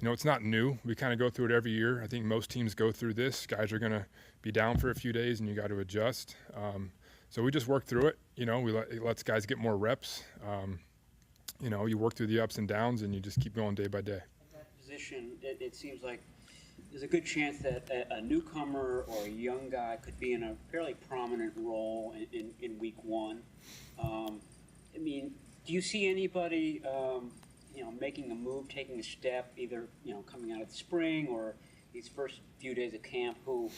it's not new. We kind of go through it every year. I think most teams go through this. Guys are going to be down for a few days, and you got to adjust. So we just work through it. It lets guys get more reps. You work through the ups and downs, and you just keep going day by day. At that position, it seems like there's a good chance that a newcomer or a young guy could be in a fairly prominent role in week one. Do you see anybody, making a move, taking a step, either, coming out of the spring or these first few days of camp, who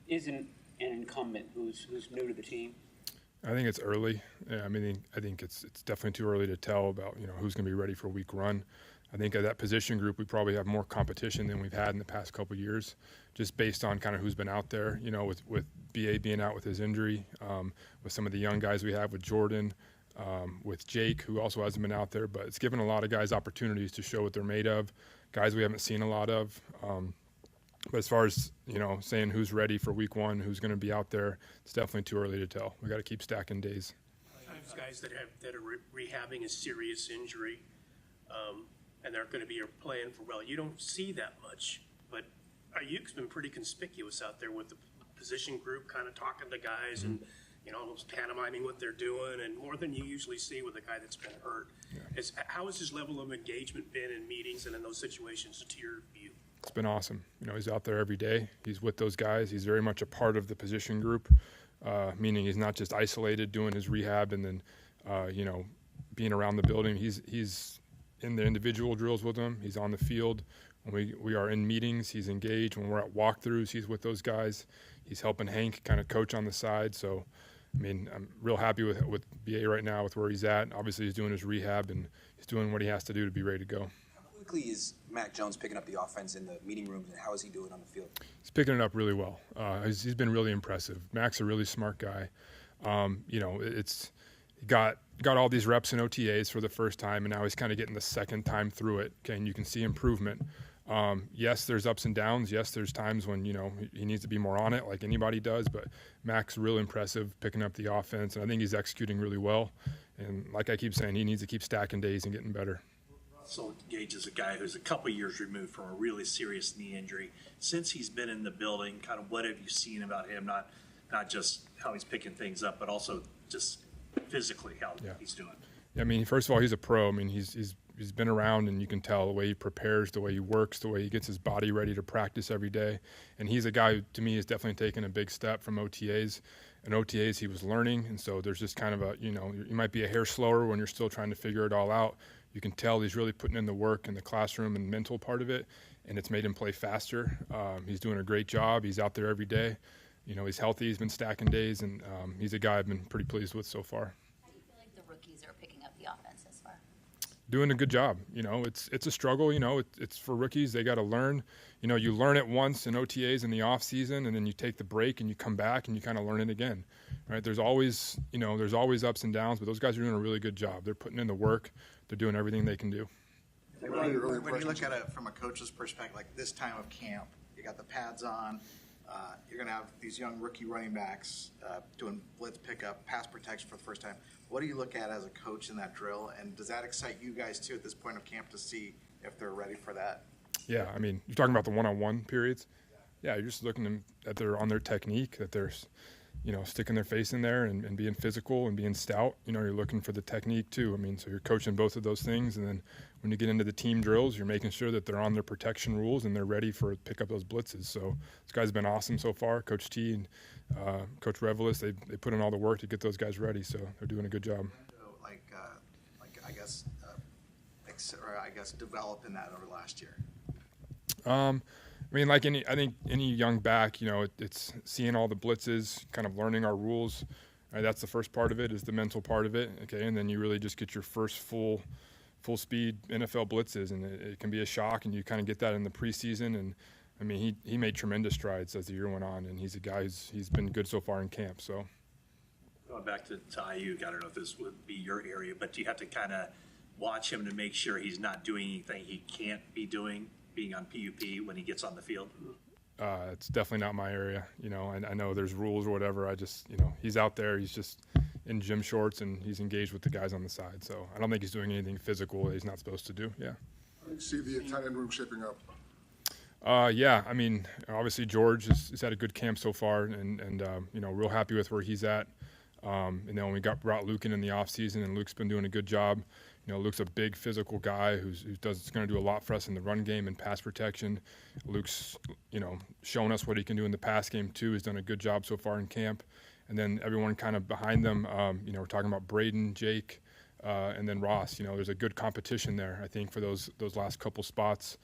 isn't an incumbent, who's new to the team? I think it's early. Yeah, I think it's definitely too early to tell about, who's going to be ready for week one. I think at that position group, we probably have more competition than we've had in the past couple of years, just based on kind of who's been out there, with BA being out with his injury, with some of the young guys we have with Jordan, with Jake, who also hasn't been out there. But it's given a lot of guys opportunities to show what they're made of, guys we haven't seen a lot of. But as far as, saying who's ready for week one, who's going to be out there, it's definitely too early to tell. We got to keep stacking days. Sometimes guys that are rehabbing a serious injury, and they're going to be playing for well. You don't see that much, but Ayuk's been pretty conspicuous out there with the position group, kind of talking to guys and almost pantomiming what they're doing, and more than you usually see with a guy that's been hurt. Yeah. How has his level of engagement been in meetings and in those situations, to your view? It's been awesome. He's out there every day. He's with those guys. He's very much a part of the position group, meaning he's not just isolated doing his rehab and then, being around the building. He's in the individual drills with them. He's on the field. When we are in meetings, he's engaged. When we're at walkthroughs, he's with those guys. He's helping Hank kind of coach on the side. So, I'm real happy with BA right now with where he's at. Obviously, he's doing his rehab, and he's doing what he has to do to be ready to go. How quickly is Mac Jones picking up the offense in the meeting rooms, and how is he doing on the field? He's picking it up really well. He's been really impressive. Mac's a really smart guy. It's got all these reps in OTAs for the first time, and now he's kind of getting the second time through it. Okay, and you can see improvement. Yes, there's ups and downs. Yes, there's times when, he needs to be more on it like anybody does, but Mac's real impressive picking up the offense, and I think he's executing really well. And like I keep saying, he needs to keep stacking days and getting better. Russell Gage is a guy who's a couple years removed from a really serious knee injury. Since he's been in the building, kind of what have you seen about him, not just how he's picking things up, but also just physically how he's doing? Yeah, first of all, he's a pro. He's been around, and you can tell the way he prepares, the way he works, the way he gets his body ready to practice every day. And he's a guy who, to me, has definitely taken a big step from OTAs. In OTAs, he was learning, and so there's just kind of you might be a hair slower when you're still trying to figure it all out. You can tell he's really putting in the work in the classroom and mental part of it, and it's made him play faster. He's doing a great job. He's out there every day. He's healthy. He's been stacking days, and he's a guy I've been pretty pleased with so far. How do you feel like the rookies are picking up the offense this far? Doing a good job. It's a struggle. It's for rookies. They got to learn. You learn it once in OTAs in the off season, and then you take the break and you come back and you kind of learn it again. Right? There's always ups and downs, but those guys are doing a really good job. They're putting in the work. They're doing everything they can do. When you look at it from a coach's perspective, like this time of camp, you got the pads on. You're going to have these young rookie running backs doing blitz pickup, pass protection for the first time. What do you look at as a coach in that drill, and does that excite you guys too at this point of camp to see if they're ready for that? Yeah, you're talking about the one-on-one periods. Yeah, you're just looking at on their technique, that they're, sticking their face in there and being physical and being stout. You're looking for the technique too. So you're coaching both of those things, and then when you get into the team drills, you're making sure that they're on their protection rules and they're ready for pick up those blitzes. So this guy's been awesome so far. Coach T and Coach Revelis, they put in all the work to get those guys ready. So they're doing a good job. I guess developing that over last year. I think any young back, it's seeing all the blitzes, kind of learning our rules. Right, that's the first part of it, is the mental part of it. Okay, and then you really just get your first full speed NFL blitzes, and it can be a shock, and you kind of get that in the preseason. And he made tremendous strides as the year went on, and he's a guy he's been good so far in camp. So going back to Ayuk, I don't know if this would be your area, but do you have to kind of watch him to make sure he's not doing anything he can't be doing, being on PUP when he gets on the field? It's definitely not my area. I know there's rules or whatever. I just, he's out there. He's just in gym shorts, and he's engaged with the guys on the side. So I don't think he's doing anything physical that he's not supposed to do. Yeah. How do you see the tight end room shaping up? Yeah, I mean, obviously George has had a good camp so far, and real happy with where he's at. And then we brought Luke in the offseason, and Luke's been doing a good job. Luke's a big physical guy who's going to do a lot for us in the run game and pass protection. Luke's, showing us what he can do in the pass game too. He's done a good job so far in camp. And then everyone kind of behind them, we're talking about Braden, Jake, and then Ross. There's a good competition there, I think, for those last couple spots.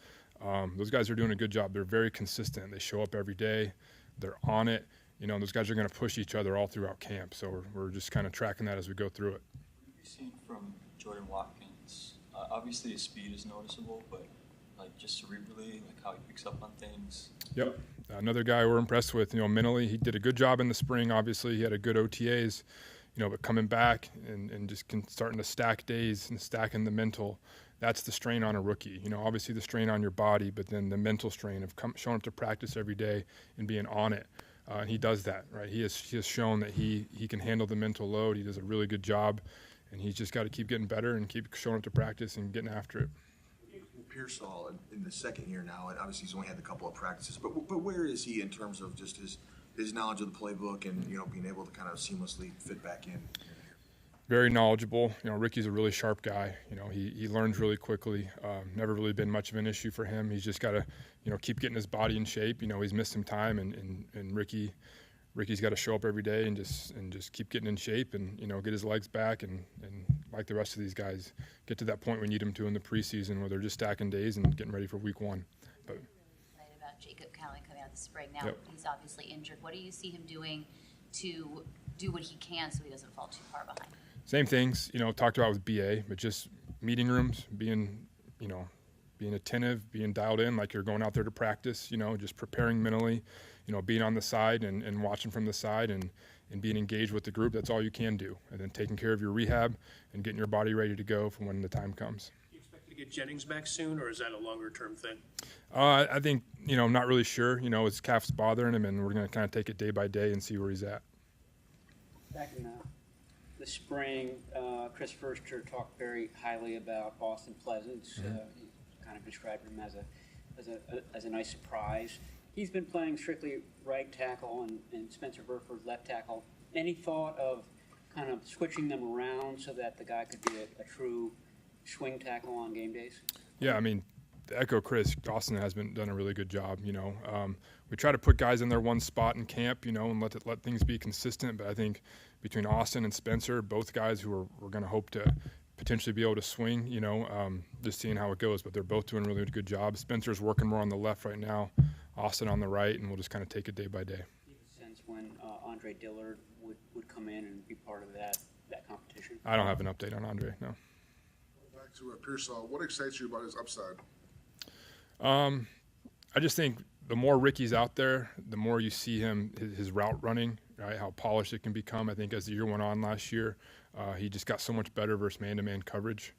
Those guys are doing a good job. They're very consistent. They show up every day. They're on it. Those guys are going to push each other all throughout camp. So we're just kind of tracking that as we go through it. What have you seen from Jordan Watkins? Obviously his speed is noticeable, but just cerebrally, how he picks up on things. Yep. Another guy we're impressed with, mentally. He did a good job in the spring. Obviously, he had a good OTAs, but coming back and just starting to stack days and stacking the mental, that's the strain on a rookie. Obviously the strain on your body, but then the mental strain of showing up to practice every day and being on it. And he does that, right? He has shown that he can handle the mental load. He does a really good job, and he's just got to keep getting better and keep showing up to practice and getting after it. Pearsall in the second year now, and obviously he's only had a couple of practices, but where is he in terms of just his knowledge of the playbook and being able to kind of seamlessly fit back in? Very knowledgeable. Ricky's a really sharp guy. He learns really quickly. Never really been much of an issue for him. He's just got to, keep getting his body in shape. He's missed some time, and Ricky's got to show up every day and just keep getting in shape and get his legs back and like the rest of these guys, get to that point we need them to in the preseason where they're just stacking days and getting ready for week one. But Excited about Jacob Cowan coming out of the spring. Now Yep. He's obviously injured. What do you see him doing to do what he can so he doesn't fall too far behind? same things, talked about with BA, but just meeting rooms, being attentive, being dialed in like you're going out there to practice, just preparing mentally, being on the side and watching from the side and being engaged with the group. That's all you can do. And then taking care of your rehab and getting your body ready to go for when the time comes. Do you expect to get Jennings back soon, or is that a longer-term thing? I think, I'm not really sure. His calf's bothering him, and we're going to kind of take it day by day and see where he's at. Back in the spring, Chris Forster talked very highly about Austin Pleasance. He kind of described him as a nice surprise. He's been playing strictly right tackle and Spencer Burford left tackle. Any thought of kind of switching them around so that the guy could be a true swing tackle on game days? Yeah, I mean, to echo Chris, Austin has done a really good job. We try to put guys in their one spot in camp, and let things be consistent. But I think between Austin and Spencer, both guys who we're going to hope to potentially be able to swing, just seeing how it goes. But they're both doing a really good job. Spencer's working more on the left right now, Austin on the right, and we'll just kind of take it day by day. Do you have a sense when Andre Dillard would come in and be part of that competition? I don't have an update on Andre, no. Back to Pearsall, what excites you about his upside? I just think the more Ricky's out there, the more you see his route running, right? How polished it can become. I think as the year went on last year, he just got so much better versus man-to-man coverage.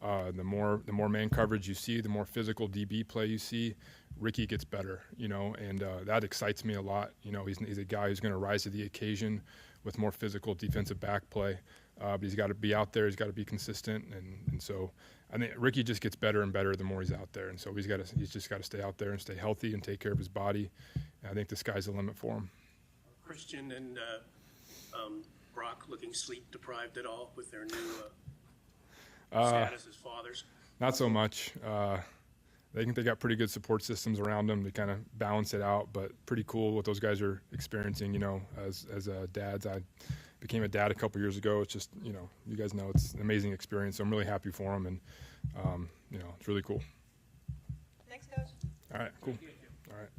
The more man coverage you see, the more physical DB play you see, Ricky gets better, and that excites me a lot. He's a guy who's going to rise to the occasion with more physical defensive back play. But he's got to be out there. He's got to be consistent, and so I think Ricky just gets better and better the more he's out there. And so he's just got to stay out there and stay healthy and take care of his body. And I think the sky's the limit for him. Christian and Brock looking sleep deprived at all with their new status as fathers? Not so much. They think they got pretty good support systems around them to kind of balance it out, but pretty cool what those guys are experiencing, as dads. I became a dad a couple years ago. It's just, you guys know it's an amazing experience. So I'm really happy for them, and, it's really cool. Thanks, Coach. All right, cool. All right.